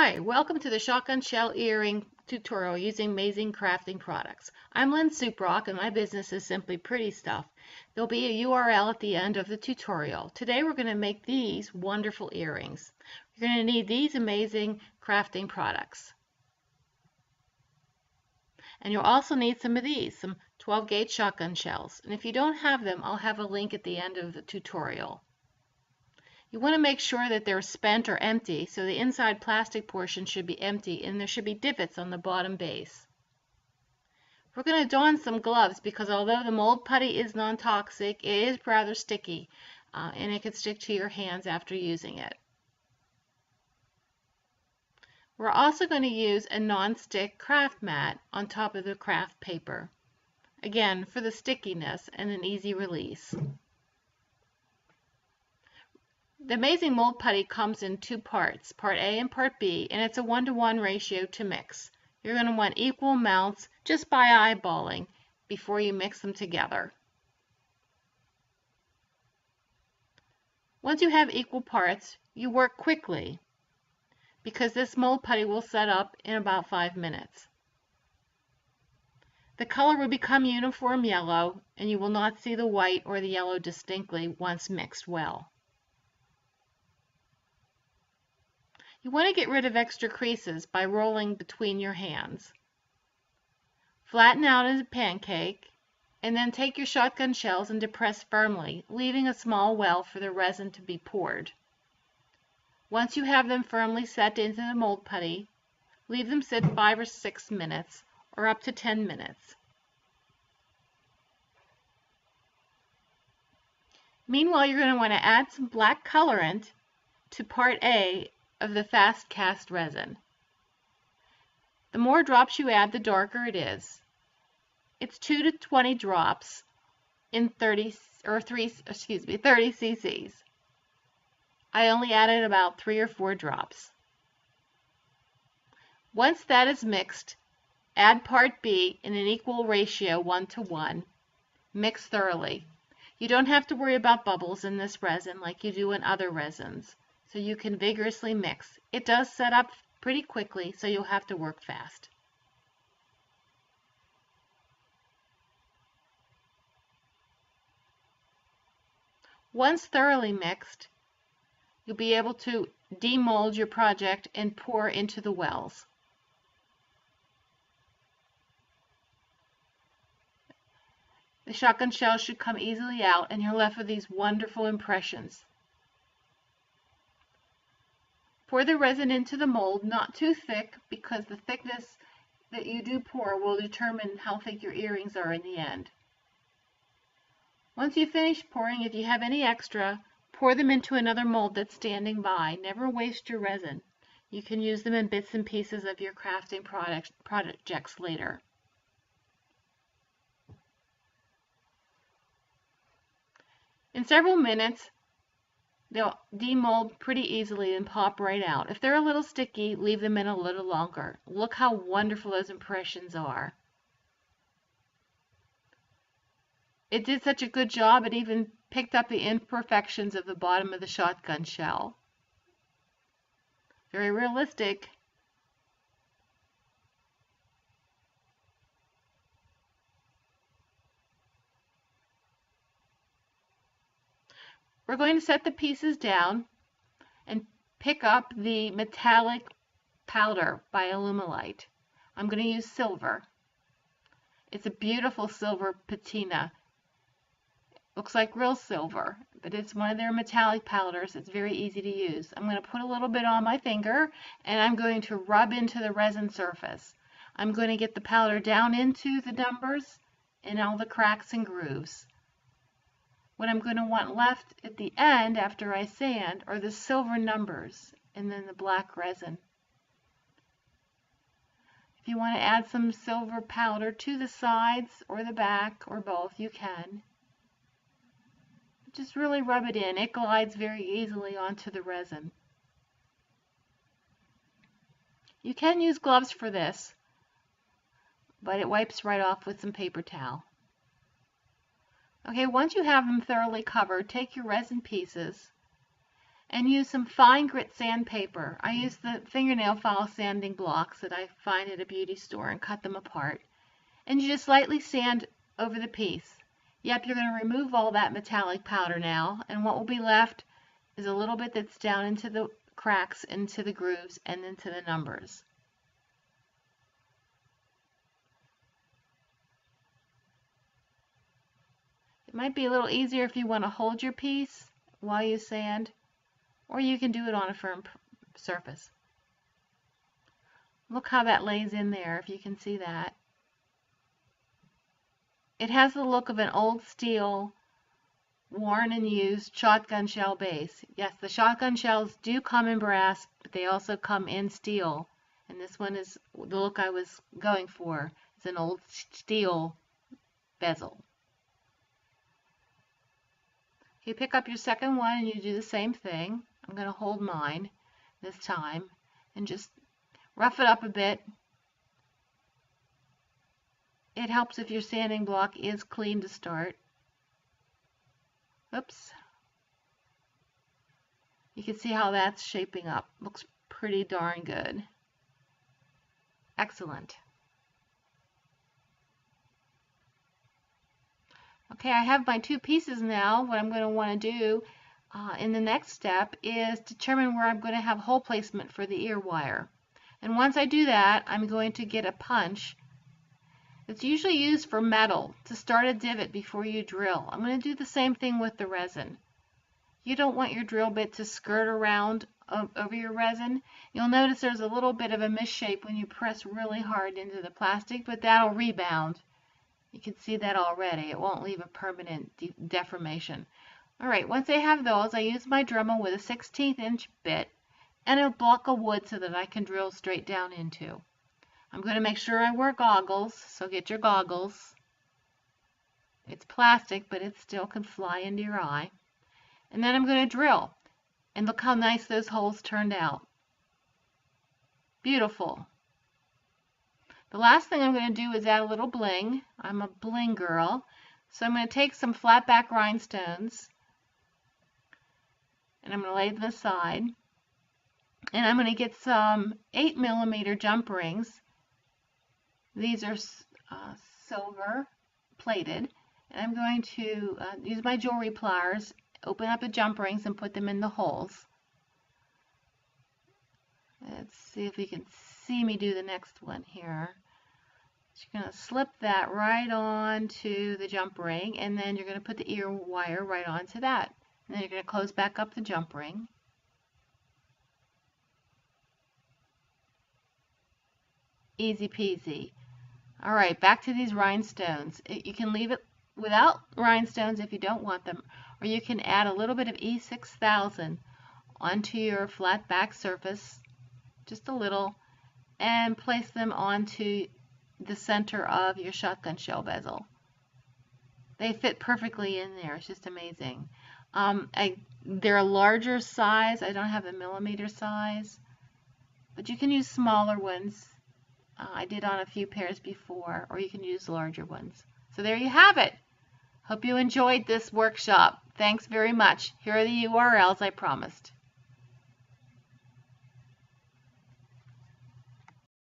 Hi, welcome to the shotgun shell earring tutorial using amazing crafting products. I'm Lynne Suprock and my business is Simply Pretty Stuff. There'll be a URL at the end of the tutorial. Today we're going to make these wonderful earrings. You're going to need these amazing crafting products. And you'll also need some of these, some 12-gauge shotgun shells. And if you don't have them, I'll have a link at the end of the tutorial. You want to make sure that they're spent or empty, so the inside plastic portion should be empty and there should be divots on the bottom base. We're going to don some gloves because although the mold putty is non-toxic, it is rather sticky and it can stick to your hands after using it. We're also going to use a non-stick craft mat on top of the craft paper, again for the stickiness and an easy release. The amazing mold putty comes in two parts, part A and part B, and it's a 1-to-1 ratio to mix. You're going to want equal amounts just by eyeballing before you mix them together. Once you have equal parts, you work quickly because this mold putty will set up in about 5 minutes. The color will become uniform yellow and you will not see the white or the yellow distinctly once mixed well. You want to get rid of extra creases by rolling between your hands. Flatten out as a pancake and then take your shotgun shells and depress firmly, leaving a small well for the resin to be poured. Once you have them firmly set into the mold putty, leave them sit 5 or 6 minutes or up to 10 minutes. Meanwhile, you're going to want to add some black colorant to part A of the fast cast resin. The more drops you add, the darker it is. It's 2 to 20 drops in 30 cc's. I only added about 3 or 4 drops. Once that is mixed, add part B in an equal ratio 1-to-1. Mix thoroughly. You don't have to worry about bubbles in this resin like you do in other resins, so you can vigorously mix. It does set up pretty quickly, so you'll have to work fast. Once thoroughly mixed, you'll be able to demold your project and pour into the wells. The shotgun shells should come easily out and you're left with these wonderful impressions. Pour the resin into the mold, not too thick, because the thickness that you do pour will determine how thick your earrings are in the end. Once you finish pouring, if you have any extra, pour them into another mold that's standing by. Never waste your resin. You can use them in bits and pieces of your crafting projects later. In several minutes, they'll demold pretty easily and pop right out. If they're a little sticky, leave them in a little longer. Look how wonderful those impressions are. It did such a good job, it even picked up the imperfections of the bottom of the shotgun shell. Very realistic. We're going to set the pieces down and pick up the metallic powder by Alumilite. I'm going to use silver. It's a beautiful silver patina. Looks like real silver, but it's one of their metallic powders. It's very easy to use. I'm going to put a little bit on my finger and I'm going to rub into the resin surface. I'm going to get the powder down into the numbers and all the cracks and grooves. What I'm going to want left at the end after I sand are the silver numbers and then the black resin. If you want to add some silver powder to the sides or the back or both, you can. Just really rub it in. It glides very easily onto the resin. You can use gloves for this, but it wipes right off with some paper towel. Okay, once you have them thoroughly covered, take your resin pieces and use some fine grit sandpaper. I use the fingernail file sanding blocks that I find at a beauty store and cut them apart. And you just lightly sand over the piece. Yep, you're going to remove all that metallic powder now, and what will be left is a little bit that's down into the cracks, into the grooves, and into the numbers. It might be a little easier if you want to hold your piece while you sand, or you can do it on a firm surface. Look how that lays in there, if you can see that. It has the look of an old steel, worn and used shotgun shell base. Yes, the shotgun shells do come in brass, but they also come in steel. And this one is the look I was going for. It's an old steel bezel. You pick up your second one and you do the same thing. I'm going to hold mine this time and just rough it up a bit. It helps if your sanding block is clean to start. Oops. You can see how that's shaping up. Looks pretty darn good. Excellent. Okay, I have my two pieces now. What I'm going to want to do in the next step is determine where I'm going to have hole placement for the ear wire. And once I do that, I'm going to get a punch. It's usually used for metal to start a divot before you drill. I'm going to do the same thing with the resin. You don't want your drill bit to skirt around over your resin. You'll notice there's a little bit of a misshape when you press really hard into the plastic, but that'll rebound. You can see that already. It won't leave a permanent deformation. Alright, once I have those, I use my Dremel with a 1/16 inch bit and a block of wood so that I can drill straight down into. I'm going to make sure I wear goggles, so get your goggles. It's plastic, but it still can fly into your eye. And then I'm going to drill. And look how nice those holes turned out. Beautiful. The last thing I'm going to do is add a little bling. I'm a bling girl. So I'm going to take some flat back rhinestones and I'm going to lay them aside. And I'm going to get some 8mm jump rings. These are silver plated, and I'm going to use my jewelry pliers, open up the jump rings and put them in the holes. Let's see if you can see me do the next one here. So you're going to slip that right onto the jump ring, and then you're going to put the ear wire right onto that. And then you're going to close back up the jump ring. Easy peasy. Alright, back to these rhinestones. You can leave it without rhinestones if you don't want them, or you can add a little bit of E6000 onto your flat back surface, just a little, and place them onto the center of your shotgun shell bezel. They fit perfectly in there. It's just amazing. They're a larger size. I don't have a millimeter size, but you can use smaller ones. I did on a few pairs before, or you can use larger ones. So there you have it. Hope you enjoyed this workshop. Thanks very much. Here are the URLs I promised.